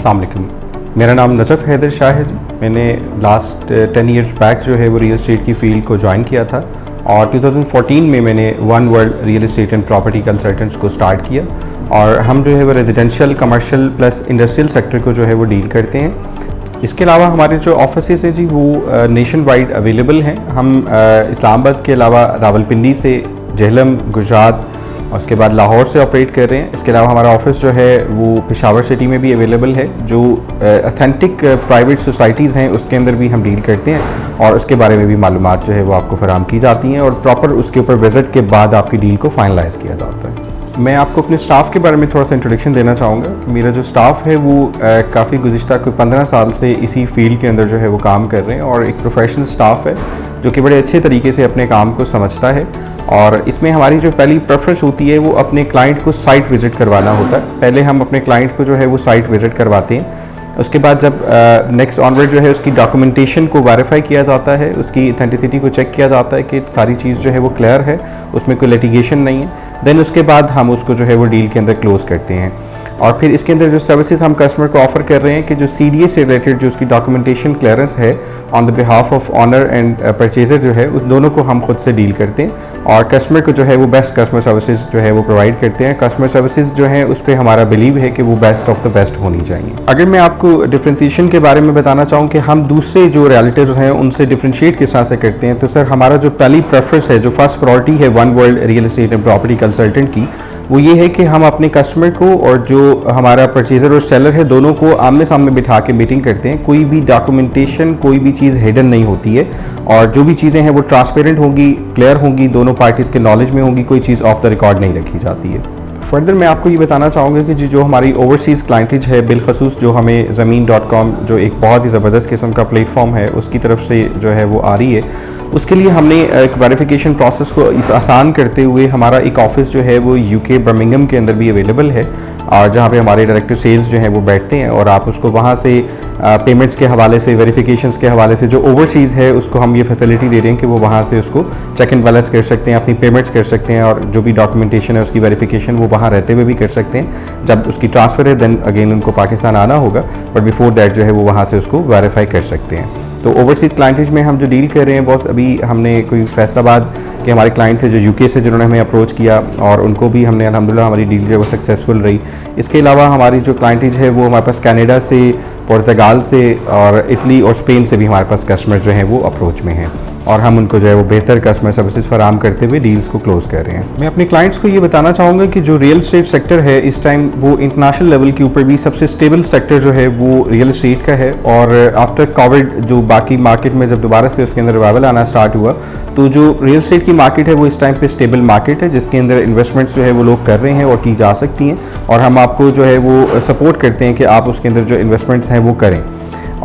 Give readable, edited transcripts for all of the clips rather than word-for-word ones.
अस्सलाम वालेकुम। मेरा नाम नजफ़ हैदर शाह है जी। मैंने लास्ट 10 इयर्स बैक जो है वो रियल एस्टेट की फ़ील्ड को ज्वाइन किया था और 2014 में मैंने one world real estate and property consultants को स्टार्ट किया और हम जो है वो residential, commercial plus industrial sector को जो है वो डील करते हैं। इसके अलावा हमारे जो ऑफिसेस हैं जी वो नेशन वाइड अवेलेबल हैं। हम इस्लामाबाद के अलावा रावलपिंडी से, जेहलम, गुजरात और उसके बाद लाहौर से ऑपरेट कर रहे हैं। इसके अलावा हमारा ऑफिस जो है वो पेशावर सिटी में भी अवेलेबल है। जो ऑथेंटिक प्राइवेट सोसाइटीज़ हैं उसके अंदर भी हम डील करते हैं और उसके बारे में भी मालूमात जो है वो आपको फराहम की जाती हैं और प्रॉपर उसके ऊपर विज़िट के बाद आपकी डील को फाइनलाइज़ किया जाता है। मैं आपको अपने स्टाफ के बारे में थोड़ा सा इंट्रोडक्शन देना चाहूँगा कि मेरा जो स्टाफ है वो काफ़ी गुज़िश्ता कोई 15 साल से इसी फील्ड के अंदर जो है वो काम कर रहे हैं और एक प्रोफेशनल स्टाफ है जो कि बड़े अच्छे तरीके से अपने काम को समझता है। और इसमें हमारी जो पहली प्रेफरेंस होती है वो अपने क्लाइंट को साइट विज़िट करवाना होता है। पहले हम अपने क्लाइंट को जो है वो साइट विज़िट करवाते हैं। उसके बाद जब नेक्स्ट ऑनवर्ड जो है उसकी डॉक्यूमेंटेशन को वेरीफाई किया जाता है, उसकी ऑथेंटिसिटी को चेक किया जाता है कि सारी चीज़ जो है वो क्लियर है, उसमें कोई लिटिगेशन नहीं है। देन उसके बाद हम उसको जो है वो डील के अंदर क्लोज़ करते हैं। और फिर इसके अंदर जो सर्विसेज हम कस्टमर को ऑफ़र कर रहे हैं कि जो CDA से रिलेटेड जो उसकी डॉक्यूमेंटेशन क्लियरेंस है on the behalf of owner and purchaser जो है उन दोनों को हम खुद से डील करते हैं और कस्टमर को जो है वो बेस्ट कस्टमर सर्विसेज जो है वो प्रोवाइड करते हैं। कस्टमर सर्विसेज जो है उस पर हमारा बिलीव है कि वो बेस्ट ऑफ द बेस्ट होनी चाहिए। अगर मैं आपको डिफ्रेंशिएशन के बारे में बताना चाहूँ कि हम दूसरे जो रियल्टर्स हैं उनसे डिफ्रेंशिएट किस तरह से करते हैं, तो सर हमारा जो पहली प्रेफरेंस है, जो फर्स्ट प्रायोरिटी है one world real estate and property consultant की, वो ये है कि हम अपने कस्टमर को और जो हमारा परचेज़र और सेलर है दोनों को आमने सामने बिठा के मीटिंग करते हैं। कोई भी डॉक्यूमेंटेशन, कोई भी चीज़ हिडन नहीं होती है और जो भी चीज़ें हैं वो ट्रांसपेरेंट होंगी, क्लियर होंगी, दोनों पार्टीज़ के नॉलेज में होंगी, कोई चीज़ ऑफ द रिकॉर्ड नहीं रखी जाती है। फर्दर मैं आपको ये बताना चाहूँगा कि जो हमारी ओवरसीज़ क्लाइंटेज है, बिलखसूस जो हमें ज़मीन.com जो एक बहुत ही ज़बरदस्त किस्म का प्लेटफॉर्म है उसकी तरफ से जो है वो आ रही है, उसके लिए हमने एक वेरिफिकेशन प्रोसेस को इस आसान करते हुए हमारा एक ऑफ़िस जो है वो UK बर्मिंघम के अंदर भी अवेलेबल है और जहाँ पे हमारे डायरेक्टर सेल्स जो हैं वो बैठते हैं और आप उसको वहाँ से पेमेंट्स के हवाले से, वेरिफिकेशंस के हवाले से जो ओवरसीज़ है उसको हम ये फैसिलिटी दे रहे हैं कि वो वहाँ से उसको चेक एंड बैलेंस कर सकते हैं, अपनी पेमेंट्स कर सकते हैं और जो भी डॉक्यूमेंटेशन है उसकी वेरिफिकेशन वो वहाँ रहते हुए भी कर सकते हैं। जब उसकी ट्रांसफ़र है देन अगेन उनको पाकिस्तान आना होगा, बट बिफोर दैट जो है वो वहाँ से उसको वेरीफाई कर सकते हैं। तो ओवरसीज क्लाइंटेज में हम जो डील कर रहे हैं बॉस, अभी हमने कोई फैसलाबाद के हमारे क्लाइंट थे जो UK से, जिन्होंने हमें अप्रोच किया और उनको भी हमने अल्हम्दुलिल्लाह हमारी डील जो है वो सक्सेसफुल रही। इसके अलावा हमारी जो क्लाइंटेज है वो हमारे पास कनाडा से, पुर्तगाल से और इटली और स्पेन से भी हमारे पास कस्टमर्स जो हैं वो अप्रोच में हैं और हम उनको जो है वो बेहतर कस्टमर सर्विसेज फराहम करते हुए डील्स को क्लोज़ कर रहे हैं। मैं अपने क्लाइंट्स को ये बताना चाहूँगा कि जो रियल एस्टेट सेक्टर है इस टाइम वो इंटरनेशनल लेवल के ऊपर भी सबसे स्टेबल सेक्टर जो है वो रियल एस्टेट का है और आफ्टर कोविड जो बाकी मार्केट में जब दोबारा से उसके अंदर रिवाइवल आना स्टार्ट हुआ तो जो रियल एस्टेट की मार्केट है वो इस टाइम पे स्टेबल मार्केट है जिसके अंदर इन्वेस्टमेंट्स जो है वो लोग कर रहे हैं और की जा सकती हैं और हम आपको जो है वो सपोर्ट करते हैं कि आप उसके अंदर जो इन्वेस्टमेंट्स हैं वो करें।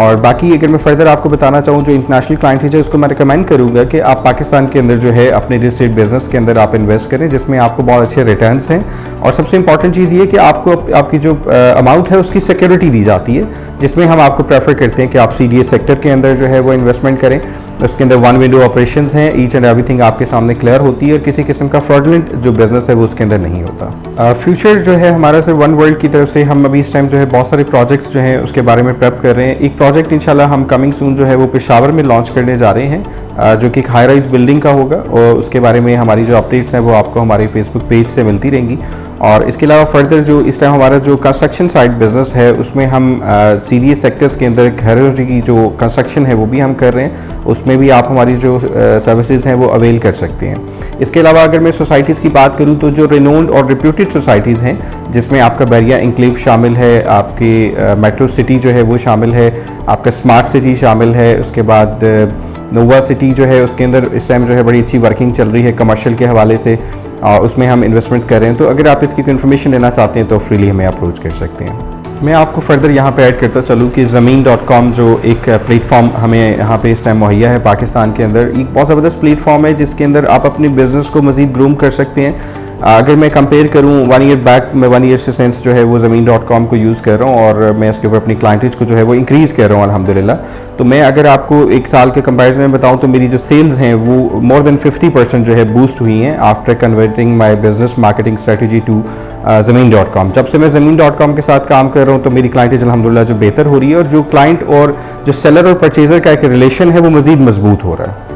और बाकी अगर मैं फर्दर आपको बताना चाहूँ जो इंटरनेशनल क्लाइंट है उसको मैं रिकमेंड करूँगा कि आप पाकिस्तान के अंदर जो है अपने रियल एस्टेट बिजनेस के अंदर आप इन्वेस्ट करें जिसमें आपको बहुत अच्छे रिटर्न्स हैं और सबसे इंपॉर्टेंट चीज़ ये कि आपको आपकी जो अमाउंट है उसकी सिक्योरिटी दी जाती है, जिसमें हम आपको प्रेफर करते हैं कि आप CDA सेक्टर के अंदर जो है वो इन्वेस्टमेंट करें। उसके अंदर वन विंडो ऑपरेशंस हैं, ईच एंड एवरीथिंग आपके सामने क्लियर होती है और किसी किस्म का फ्रॉडलेंट जो बिजनेस है वो उसके अंदर नहीं होता। फ्यूचर जो है हमारा सर वन वर्ल्ड की तरफ से हम अभी इस टाइम जो है बहुत सारे प्रोजेक्ट्स जो हैं उसके बारे में प्रेप कर रहे हैं। एक प्रोजेक्ट इंशाल्लाह हम कमिंग सून जो है वो पेशावर में लॉन्च करने जा रहे हैं जो कि एक हाई राइज बिल्डिंग का होगा और उसके बारे में हमारी जो अपडेट्स हैं वो आपको हमारे फेसबुक पेज से मिलती रहेंगी। और इसके अलावा फर्दर जो इस टाइम हमारा जो कंस्ट्रक्शन साइड बिजनेस है उसमें हम CDA सेक्टर्स के अंदर घरों की जो कंस्ट्रक्शन है वो भी हम कर रहे हैं, उसमें भी आप हमारी जो सर्विसेज हैं वो अवेल कर सकते हैं। इसके अलावा अगर मैं सोसाइटीज़ की बात करूं तो जो रिनोन्ड और रिप्यूटेड सोसाइटीज़ हैं जिसमें आपका बैरिया इंक्लेव शामिल है, आपके मेट्रो सिटी जो है वो शामिल है, आपका स्मार्ट सिटी शामिल है, उसके बाद नोवा सिटी जो है उसके अंदर इस टाइम जो है बड़ी अच्छी वर्किंग चल रही है कमर्शियल के हवाले से और उसमें हम इन्वेस्टमेंट्स कर रहे हैं। तो अगर आप इसकी इन्फॉर्मेशन लेना चाहते हैं तो फ्रीली हमें अप्रोच कर सकते हैं। मैं आपको फर्दर यहाँ पे ऐड करता चलूँ कि ज़मीन.com जो एक प्लेटफॉर्म हमें यहाँ पे इस टाइम मुहैया है पाकिस्तान के अंदर, एक बहुत ज़बरदस्त प्लेटफॉर्म है जिसके अंदर आप अपने बिज़नेस को मज़ीद ग्रूम कर सकते हैं। अगर मैं कंपेयर करूँ 1 ईयर बैक, मैं 1 ईयर से सेंस जो है वो ज़मीन.com को यूज़ कर रहा हूँ और मैं उसके ऊपर अपनी क्लाइंटेज को जो है वो इंक्रीज़ कर रहा हूँ अल्हम्दुलिल्लाह। तो मैं अगर आपको एक साल के कंपैरिजन में बताऊँ तो मेरी जो सेल्स हैं वो मोर देन 50% जो है बूस्ट हुई हैं after converting my business marketing strategy to ज़मीन.com। जब से मैं ज़मीन.com के साथ काम कर रहा हूँ तो मेरी क्लाइंटेज अल्हम्दुलिल्लाह जो बेहतर हो रही है और जो क्लाइंट और जो सेलर और परचेज़र का एक रिलेशन है वो मज़ीद मजबूत हो रहा है।